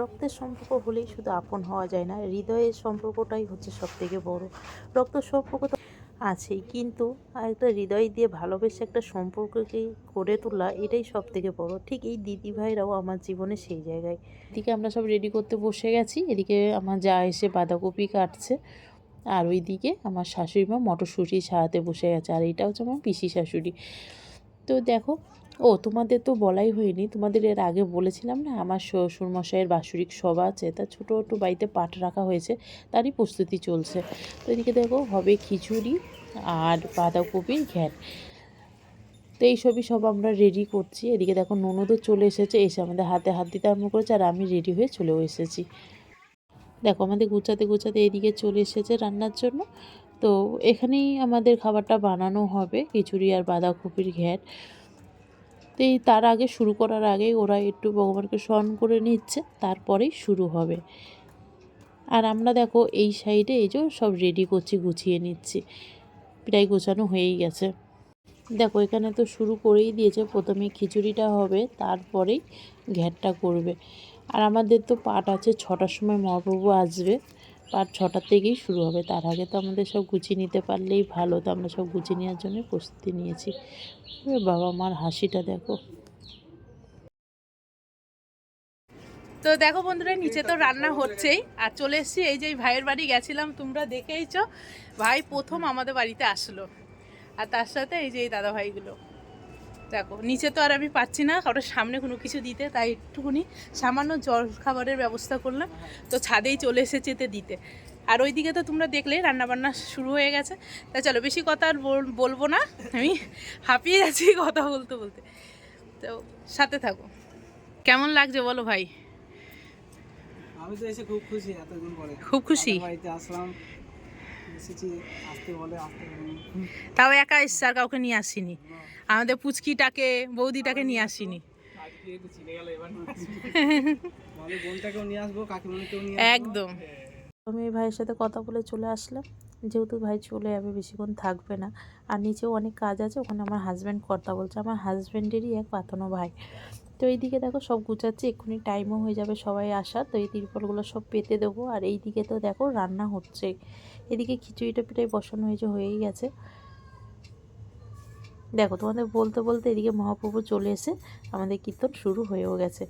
রক্তের সম্পর্ক হলেই শুধু আপন হওয়া যায় না, হৃদয়ের সম্পর্কটাই হচ্ছে সবথেকে বড়। রক্ত সম্পর্ক তো আছেই, কিন্তু একটা হৃদয় দিয়ে ভালোবেসে একটা সম্পর্ককে গড়ে তোলা, এটাই সবথেকে বড়। ঠিক এই দিদি ভাইরাও আমার জীবনে সেই জায়গায়। এদিকে আমরা সব রেডি করতে বসে গেছি, এদিকে আমার যা এসে বাঁধাকপি কাটছে, আর ওইদিকে আমার শাশুড়ি মা মটরশুঁটি ছাড়াতে বসে গেছে, আর এটা হচ্ছে আমার পিসি শাশুড়ি। তো দেখো, তোমাদের তো বলাই হয়নি, তোমাদের এর আগে বলেছিলাম না আমার শ্বশুরমশাইয়ের বাৎসরিক সভা আছে, তা ছোটো একটু বাড়িতে পাঠ রাখা হয়েছে, তারই প্রস্তুতি চলছে। তো এদিকে দেখো হবে খিচুড়ি আর বাঁধাকপির ঘ্যাট। তো এইসবই সব আমরা রেডি করছি। এদিকে দেখো ননদও চলে এসেছে, এসে আমাদের হাতে হাত দিতে আরম্ভ করেছে, আর আমি রেডি হয়ে চলেও এসেছি। দেখো আমাদের গুছাতে গুছাতে এদিকে চলে এসেছে রান্নার জন্য। তো এখানেই আমাদের খাবারটা বানানো হবে, খিচুড়ি আর বাঁধাকপির ঘ্যাট। তো এই তার আগে, শুরু করার আগেই ওরা একটু ভগবানকে স্মরণ করে নিচ্ছে, তারপরেই শুরু হবে। আর আমরা দেখো এই সাইডে এই যে সব রেডি করছি, গুছিয়ে নিচ্ছি, প্রায় গোছানো হয়েই গেছে। দেখো এখানে তো শুরু করেই দিয়েছে, প্রথমে খিচুড়িটা হবে, তারপরেই ঘ্যাটটা করবে। আর আমাদের তো পাঠ আছে 6টার সময়, মহাপ্রভু আসবে, পাঠ 6টার থেকেই শুরু হবে। তার আগে তো আমাদের সব গুছিয়ে নিতে পারলেই ভালো। তো আমরা সব গুছিয়ে নেওয়ার জন্য প্রস্তুতি নিয়েছি। বাবা মার হাসিটা দেখো। তো দেখো বন্ধুরা, নিচে তো রান্না হচ্ছেই, আর চলে এসেছি এই যে ভাইয়ের বাড়ি গেছিলাম, তোমরা দেখেইছো। ভাই প্রথম আমাদের বাড়িতে আসলো, আর তার সাথে এই যে এই দাদা ভাইগুলো। দেখো নিচে তো আর আমি পাচ্ছি না কারোর সামনে কোনো কিছু দিতে, তাই একটুখানি সামান্য জল খাবারের ব্যবস্থা করলাম। তো ছাদেই চলে এসেছে এতে দিতে। আর ওইদিকে তো তোমরা দেখলেই রান্নাবান্না শুরু হয়ে গেছে। তা চলো, বেশি কথা আর বলবো না, আমি হাঁপিয়ে যাচ্ছি কথা বলতে বলতে। তো সাথে থাকো। কেমন লাগছে বলো ভাই? আমি তো এসে খুব খুশি, এতদিন পরে খুব খুশি? বাড়িতে আসলাম, এসেছি, আসতে বলে আসতে বলে। তাও একা এসছে, আর কাউকে নিয়ে আসিনি। আমাদের পুচকিটাকে, বৌদিটাকে নিয়ে আসিনি। আজকে একটু চিনে গেল এবার। তাহলে বোনটাকেও নিয়ে আসবো, কাকিমণিকেও নিয়ে একদম। আমি এই ভাইয়ের সাথে কথা বলে চলে আসলাম, যেহেতু ভাই চলে যাবে, বেশিক্ষণ থাকবে না। আর নিচেও অনেক কাজ আছে, ওখানে আমার হাজব্যান্ড কথা বলছে, আমার হাজব্যান্ডেরই এক পাতানো ভাই। তো এইদিকে দেখো সব গুছাচ্ছি, এক্ষুনি টাইমও হয়ে যাবে সবাই আসার। তো এই তিরপলগুলো সব পেতে দেবো। আর এইদিকে তো দেখো রান্না হচ্ছে, এদিকে খিচুড়িটা পিঠাই বসানো হয়েছে, হয়েই গেছে। দেখো তোমাদের বলতে বলতে এদিকে মহাপ্রভু চলে এসে আমাদের কীর্তন শুরু হয়েও গেছে।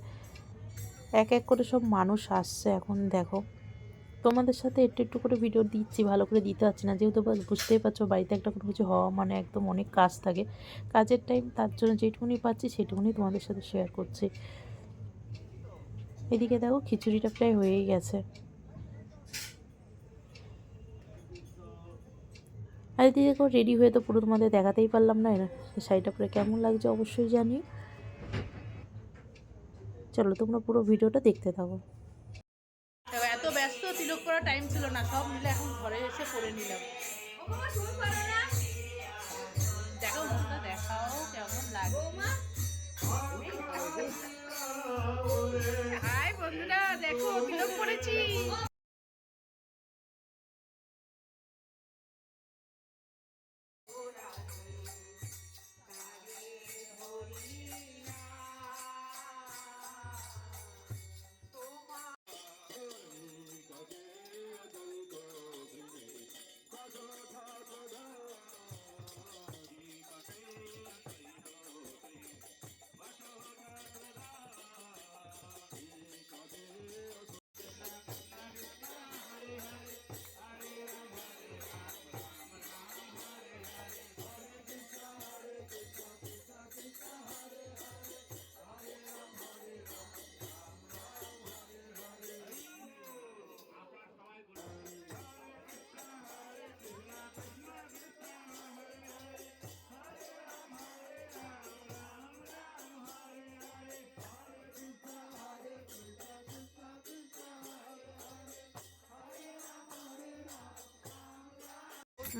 এক এক করে সব মানুষ আসছে এখন। দেখো তোমাদের সাথে একটু একটু করে ভিডিও দিচ্ছি, ভালো করে দিতে পারছি না, যেহেতু বুঝতেই পারছো বাড়িতে একটা কোনো কিছু হওয়া মানে একদম অনেক কাজ থাকে, কাজের টাইম, তার জন্য যেটুকুনি পাচ্ছি সেটুকুনি তোমাদের সাথে শেয়ার করছি। এদিকে দেখো খিচুড়িটা প্রায় হয়েই গেছে। আর এদিকে দেখো রেডি হয়ে তো পুরো তোমাদের দেখাতেই পারলাম না, শাড়িটা পরে কেমন লাগছে অবশ্যই জানিও। চলো তোমরা পুরো ভিডিওটা দেখতে থাকো। এত ব্যস্ত, তিলক করার টাইম ছিল না, সব মিলে এখন ঘরে এসে পড়ে নিলাম। দেখো মুখটা দেখাও কেমন লাগে। হাই বন্ধুরা, দেখো তিলক করেছি।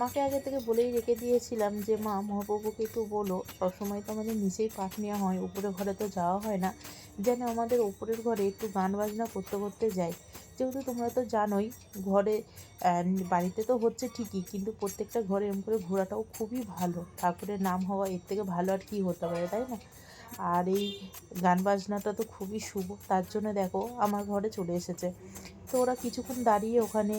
মাকে আগে থেকে বলেই রেখে দিয়েছিলাম যে মা মহাপ্রভুকে একটু বলো, সবসময় তো আমাদের নিচেই পাঠ নেওয়া হয়, উপরে ঘরে তো যাওয়া হয় না, যেন আমাদের উপরের ঘরে একটু গান বাজনা করতে করতে যাই। যেহেতু তোমরা তো জানোই ঘরে, বাড়িতে তো হচ্ছে ঠিকই, কিন্তু প্রত্যেকটা ঘরে এরকম করে ঘোরাটাও খুবই ভালো, ঠাকুরের নাম হওয়া এর থেকে ভালো আর কী হতে পারে, তাই না? আর এই গান বাজনাটা তো খুবই শুভ, তার জন্য দেখো আমার ঘরে চলে এসেছে। তো ওরা কিছুক্ষণ দাঁড়িয়ে ওখানে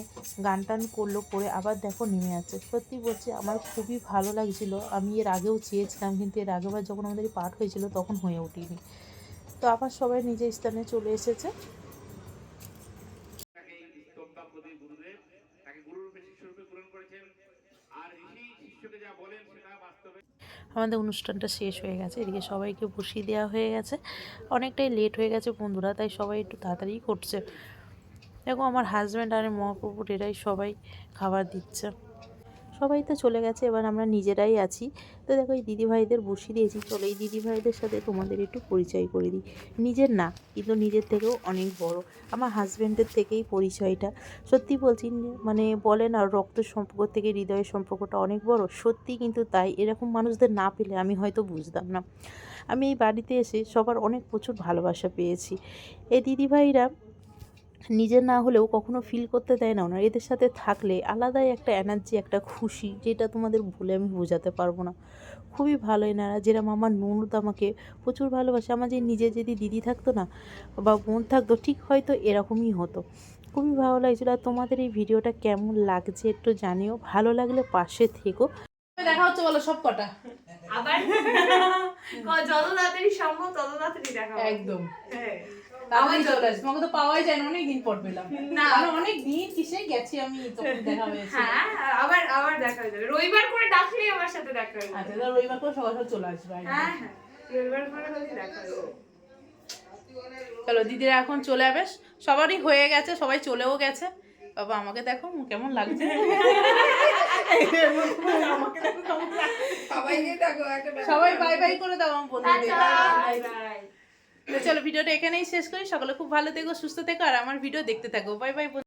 গান টান করলো, করে আবার দেখো নেমে যাচ্ছে। সত্যি বলছি আমার খুবই ভালো লাগছিল। আমি এর আগেও চেয়েছিলাম, কিন্তু এর আগেবার যখন আমাদের পাঠ হয়েছিল তখন হয়ে ওঠেনি। তো আবার সবাই নিজের স্থানে চলে এসেছে। আমাদের অনুষ্ঠানটা শেষ হয়ে গেছে, এদিকে সবাইকে বসিয়ে দেওয়া হয়ে গেছে। অনেকটাই লেট হয়ে গেছে বন্ধুরা, তাই সবাই একটু তাড়াতাড়ি করছে। দেখো আমার হাজব্যান্ড আর মহাপ্রভুর এরাই সবাই খাবার দিচ্ছে। সবাই তো চলে গেছে, এবার আমরা নিজেরাই আছি। তো দেখো এই দিদিভাইদের বসিয়ে দিয়েছি। চলো এই দিদিভাইদের সাথে তোমাদের একটু পরিচয় করে দিই। নিজের না, কিন্তু নিজের থেকেও অনেক বড়। আমার হাজব্যান্ডের থেকেই পরিচয়টা। সত্যি বলছি, মানে বলে না রক্ত সম্পর্ক থেকে হৃদয়ের সম্পর্কটা অনেক বড়, সত্যি কিন্তু তাই। এরকম মানুষদের না পেলে আমি হয়তো বুঝতাম না। আমি এই বাড়িতে এসে সবার অনেক প্রচুর ভালোবাসা পেয়েছি। এই দিদিভাইরা নিজের না হলেও কখনো ফিল করতে দেয় না ওনারা। এদের সাথে থাকলে আলাদাই একটা এনার্জি, একটা খুশি, যেটা তোমাদের বলে আমি বোঝাতে পারবো না। খুবই ভালো এনারা। যেরকম আমার ননদ আমাকে প্রচুর ভালোবাসে, আমার যে নিজে যদি দিদি থাকতো না বা বোন থাকতো, ঠিক হয়তো এরকমই হতো। খুবই ভালো লাগছিলো। আর তোমাদের এই ভিডিওটা কেমন লাগছে একটু জানিও, ভালো লাগলে পাশে থেকো। দেখা হচ্ছে বলো সব কটা। আবার যত তাড়াতাড়ি সম্ভব তত তাড়াতাড়ি দেখা হবে। একদম হ্যাঁ। তাড়াতাড়ি চলে আসবে, তোমাকে তো পাওয়াই যায় না, অনেকদিন পর পেলাম। না। মানে অনেক দিন কিসে গেছি আমি, তখন দেখা হয়েছে। হ্যাঁ, আবার দেখা হয়ে যাবে। রবিবার করে ডাকলেই আমার সাথে দেখা হয়ে যাবে। আচ্ছা তাহলে রবিবার করে সকাল সকাল চলে আসবে। হ্যাঁ হ্যাঁ, রবিবার করে হলে দেখা হয়ে যাবে। চলো দিদিরা এখন চলে যাবে, সবারই হয়ে গেছে, সবাই চলেও গেছে। বাবা আমাকে দেখো কেমন লাগছে। সবাই বাই বাই করে দাও আমার বন্ধুদের। Bye bye. তো চলো ভিডিওটা এখানেই শেষ করি। সকলে খুব ভালো থেকো, সুস্থ থেকো, আর আমার ভিডিও দেখতে থাকো। Bye bye.